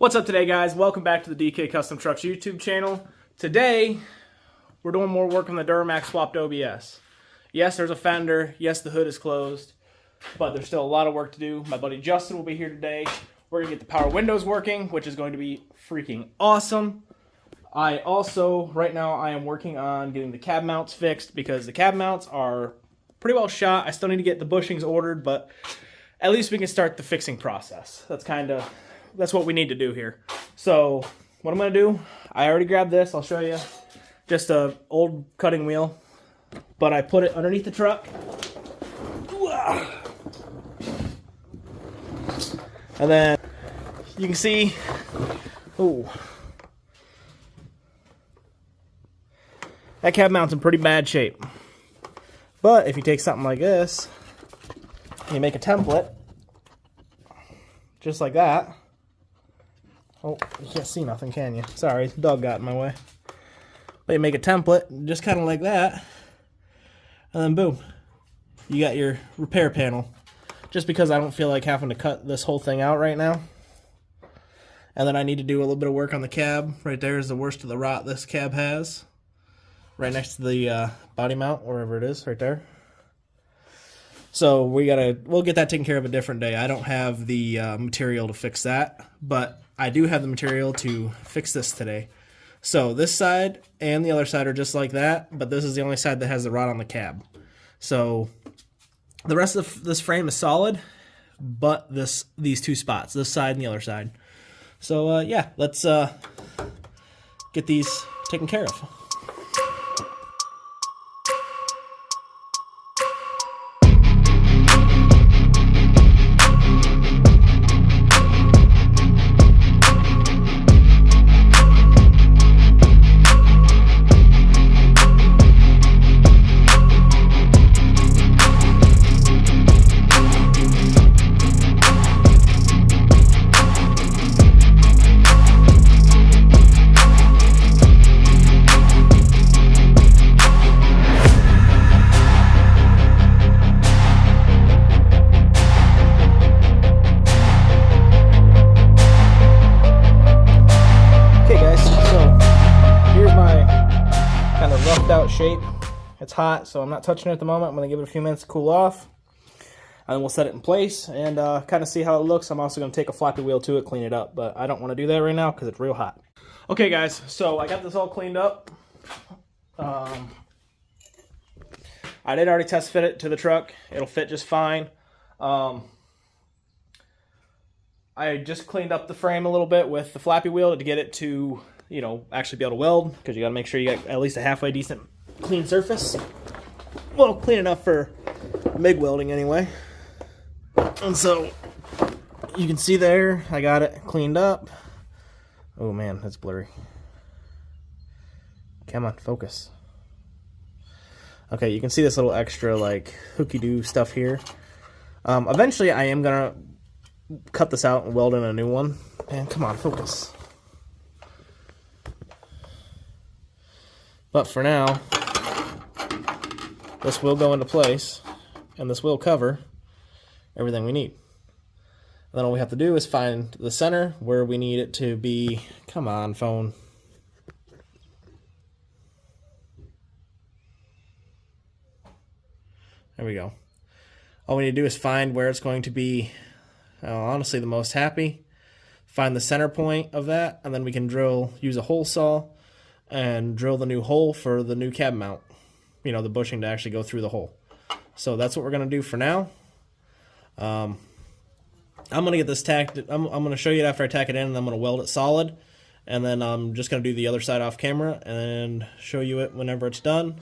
What's up today, guys? Welcome back to the DK Custom Trucks YouTube channel. Today, we're doing more work on the Duramax swapped OBS. Yes, there's a fender. Yes, the hood is closed, but there's still a lot of work to do. My buddy Justin will be here today. We're going to get the power windows working, which is going to be freaking awesome. Right now, I am working on getting the cab mounts fixed because the cab mounts are pretty well shot. I still need to get the bushings ordered, but at least we can start the fixing process. That's what we need to do here. So what I'm going to do, I already grabbed this. I'll show you. Just a old cutting wheel. But I put it underneath the truck. And then you can see, that cab mount's in pretty bad shape. But if you take something like this, and you make a template, just like that. Oh, you can't see nothing, can you? Sorry, the dog got in my way. But you make a template, just kind of like that. And then boom, you got your repair panel. Just because I don't feel like having to cut this whole thing out right now. And then I need to do a little bit of work on the cab. Right there is the worst of the rot this cab has. Right next to the body mount, wherever it is, right there. So we'll get that taken care of a different day. I don't have the material to fix that, but I do have the material to fix this today. So this side and the other side are just like that, but this is the only side that has the rot on the cab. So the rest of this frame is solid, but these two spots, this side and the other side. So yeah, let's get these taken care of. Out shape. It's hot, so I'm not touching it at the moment. I'm going to give it a few minutes to cool off, and then we'll set it in place and kind of see how it looks. I'm also going to take a floppy wheel to it, clean it up, but I don't want to do that right now because it's real hot. Okay, guys, so I got this all cleaned up. I did already test fit it to the truck. It'll fit just fine. I just cleaned up the frame a little bit with the floppy wheel to get it to, actually be able to weld, because you got to make sure you got at least a halfway decent clean surface. Well, clean enough for MIG welding anyway. And so you can see there, I got it cleaned up. Oh man, that's blurry. Come on, focus. Okay, you can see this little extra like hooky-doo stuff here. Eventually I am gonna cut this out and weld in a new one. And come on, focus. But for now, this will go into place, and this will cover everything we need. And then all we have to do is find the center where we need it to be. Come on, phone. There we go. All we need to do is find where it's going to be, honestly, the most happy. Find the center point of that, and then we can use a hole saw, and drill the new hole for the new cab mount. The bushing to actually go through the hole. So that's what we're going to do for now. I'm going to get this tacked. I'm going to show you it after I tack it in, and I'm going to weld it solid. And then I'm just going to do the other side off camera and show you it whenever it's done.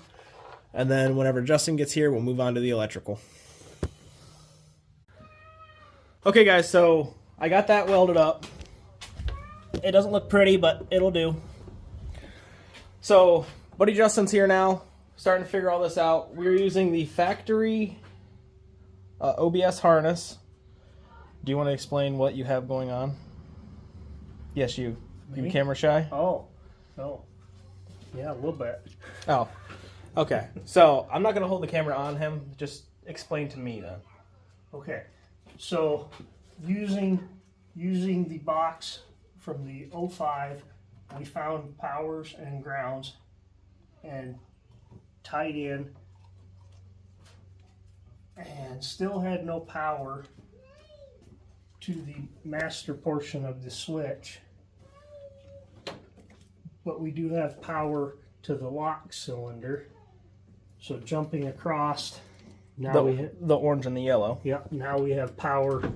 And then whenever Justin gets here, we'll move on to the electrical. Okay, guys, so I got that welded up. It doesn't look pretty, but it'll do. So, buddy Justin's here now, starting to figure all this out. We're using the factory OBS harness. Do you want to explain what you have going on? Yes, you. Me? You camera shy? Oh, no. Yeah, a little bit. Oh, okay. So, I'm not going to hold the camera on him. Just explain to me then. Okay. So, using the box from the '05, we found powers and grounds and tied in, and still had no power to the master portion of the switch, but we do have power to the lock cylinder. So jumping across, now the orange and the yellow. Yep, now we have power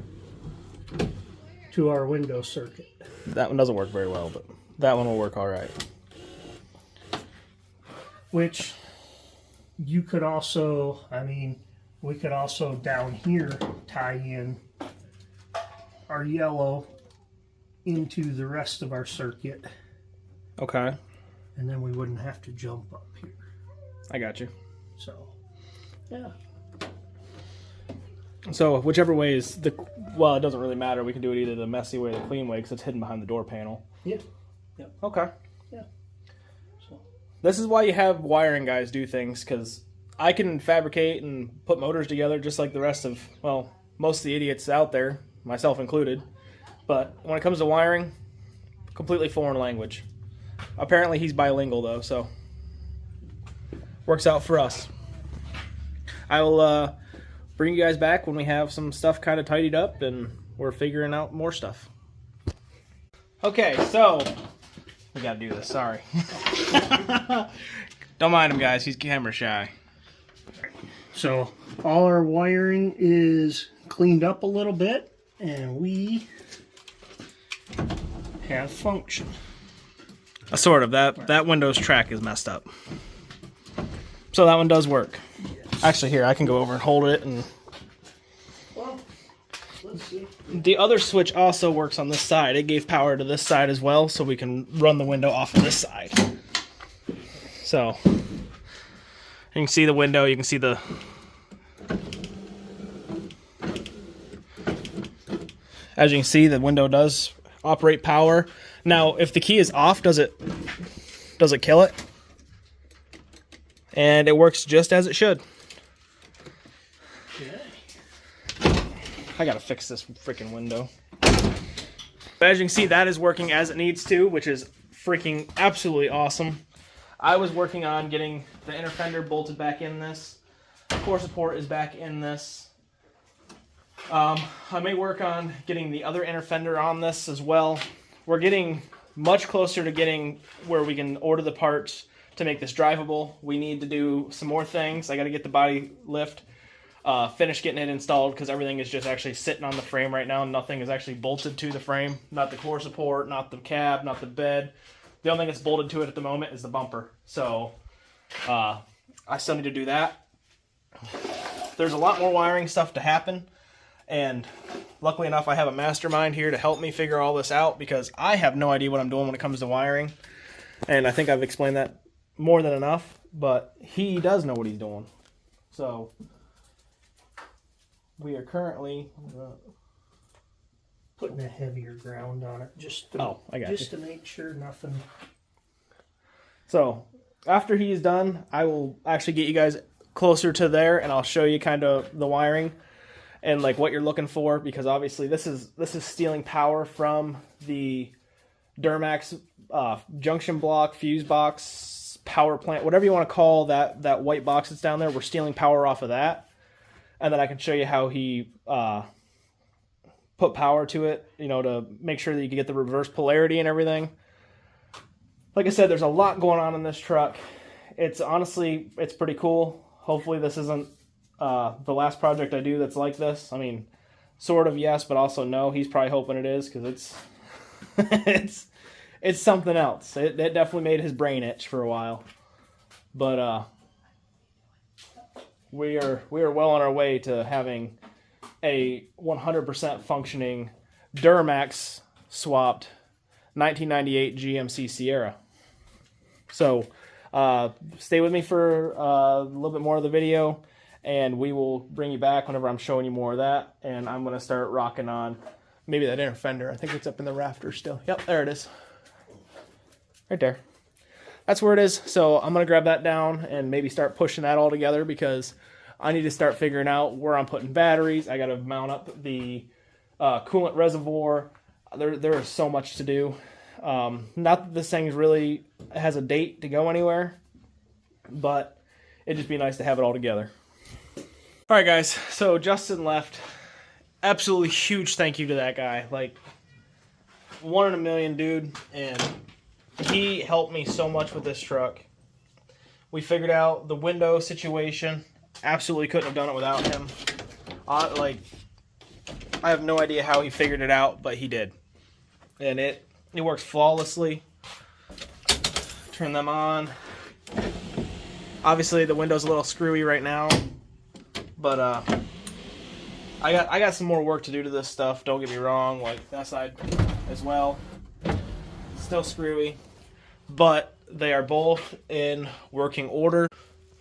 to our window circuit. That one doesn't work very well, but that one will work all right. Which you could also, I mean, we could also down here tie in our yellow into the rest of our circuit. Okay. And then we wouldn't have to jump up here. I got you. So, yeah. So whichever way is well, it doesn't really matter. We can do it either the messy way or the clean way because it's hidden behind the door panel. Yeah. Yep. Okay. Yeah. So this is why you have wiring guys do things, because I can fabricate and put motors together just like the rest of, well, most of the idiots out there, myself included. But when it comes to wiring, completely foreign language. Apparently he's bilingual though, so works out for us. I will bring you guys back when we have some stuff kind of tidied up and we're figuring out more stuff. Okay, so we gotta do this, sorry. Don't mind him, guys, he's camera shy. So all our wiring is cleaned up a little bit and we have function. Sort of. That Windows track is messed up. So that one does work. Yes. Actually, here, I can go over and hold it. And well, let's see. The other switch also works on this side. It gave power to this side as well, so we can run the window off of this side. So you can see the window. You can see the... As you can see, the window does operate power. Now, if the key is off, does it kill it? And it works just as it should. Okay. I gotta fix this freaking window. But as you can see, that is working as it needs to, which is freaking absolutely awesome. I was working on getting the inner fender bolted back in this. Core support is back in this. I may work on getting the other inner fender on this as well. We're getting much closer to getting where we can order the parts to make this drivable. We need to do some more things. I got to get the body lift, finish getting it installed, because everything is just actually sitting on the frame right now. Nothing is actually bolted to the frame. Not the core support, not the cab, not the bed. The only thing that's bolted to it at the moment is the bumper. So I still need to do that. There's a lot more wiring stuff to happen. And luckily enough, I have a mastermind here to help me figure all this out, because I have no idea what I'm doing when it comes to wiring. And I think I've explained that more than enough, but he does know what he's doing. So we are currently putting a heavier ground on it just to, to make sure nothing. So after he's done, I will actually get you guys closer to there, and I'll show you kind of the wiring and like what you're looking for, because obviously this is stealing power from the Duramax junction block, fuse box, power plant, whatever you want to call that white box that's down there. We're stealing power off of that, and then I can show you how he put power to it, you know, to make sure that you can get the reverse polarity and everything. Like I said, there's a lot going on in this truck. It's honestly, it's pretty cool. Hopefully this isn't the last project I do that's like this. I mean, sort of yes, but also no. He's probably hoping it is, because it's it's something else. It definitely made his brain itch for a while. But we are well on our way to having a 100% functioning Duramax swapped 1998 GMC Sierra. So stay with me for a little bit more of the video, and we will bring you back whenever I'm showing you more of that. And I'm going to start rocking on maybe that inner fender. I think it's up in the rafters still. Yep, there it is. Right there. That's where it is. So I'm going to grab that down and maybe start pushing that all together, because I need to start figuring out where I'm putting batteries. I got to mount up the coolant reservoir. there is so much to do. Not that this thing really has a date to go anywhere, but it'd just be nice to have it all together. All right, guys, so Justin left. Absolutely huge thank you to that guy. Like, 1 in a million, dude. And he helped me so much with this truck. We figured out the window situation. Absolutely couldn't have done it without him. I have no idea how he figured it out, but he did. And it works flawlessly. Turn them on. Obviously, the window's a little screwy right now, but I got some more work to do to this stuff. Don't get me wrong, like that side as well. Still screwy, but they are both in working order.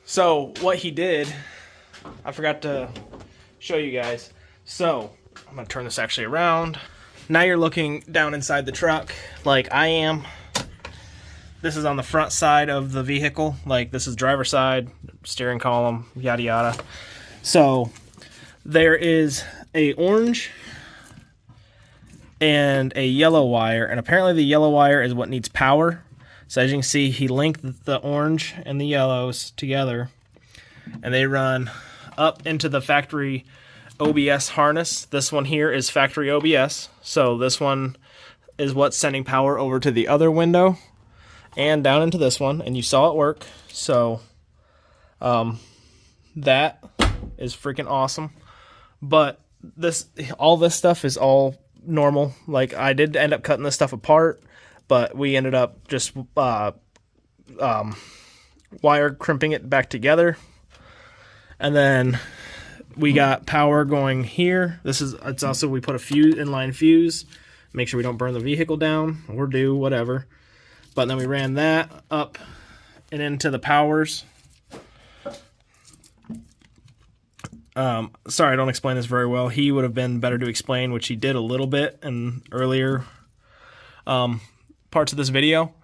So what he did, I forgot to show you guys. So I'm gonna turn this actually around. Now you're looking down inside the truck like I am. This is on the front side of the vehicle. Like, this is driver side, steering column, yada yada. So there is a orange and a yellow wire, and apparently the yellow wire is what needs power. So as you can see, he linked the orange and the yellows together, and they run up into the factory OBS harness. This one here is factory OBS, so this one is what's sending power over to the other window and down into this one, and you saw it work. So that is freaking awesome. But all this stuff is all normal. Like, I did end up cutting this stuff apart, but we ended up just wire crimping it back together, and then we got power going here. It's also, we put a inline fuse, make sure we don't burn the vehicle down or do whatever. But then we ran that up and into the powers. Sorry, I don't explain this very well. He would have been better to explain, which he did a little bit in earlier parts of this video.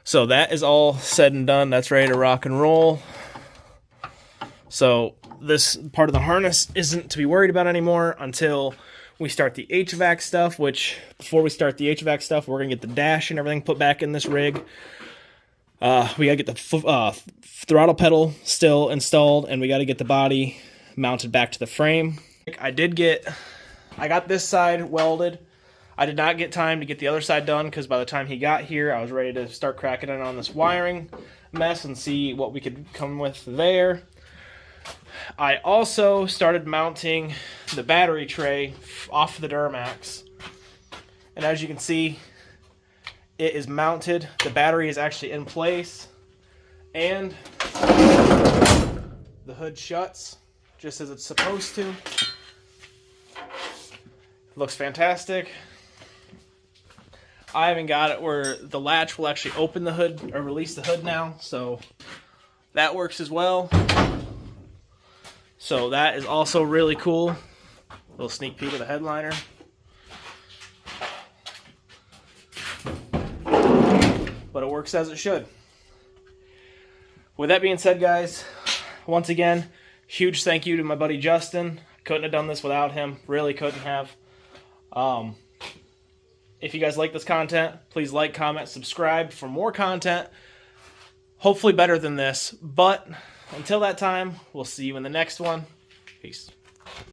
So that is all said and done. That's ready to rock and roll. So this part of the harness isn't to be worried about anymore until we start the HVAC stuff, which before we start the HVAC stuff, we're going to get the dash and everything put back in this rig. We got to get the throttle pedal still installed, and we got to get the body mounted back to the frame. I got this side welded. I did not get time to get the other side done because by the time he got here, I was ready to start cracking in on this wiring mess and see what we could come with there. I also started mounting the battery tray off the Duramax, and as you can see, it is mounted. The battery is actually in place, and the hood shuts just as it's supposed to. It looks fantastic. I even got it where the latch will actually open the hood or release the hood now, so that works as well. So that is also really cool. Little sneak peek of the headliner. But it works as it should. With that being said, guys, once again, huge thank you to my buddy Justin. Couldn't have done this without him. Really couldn't have. If you guys like this content, please like, comment, subscribe for more content. Hopefully better than this. But until that time, we'll see you in the next one. Peace.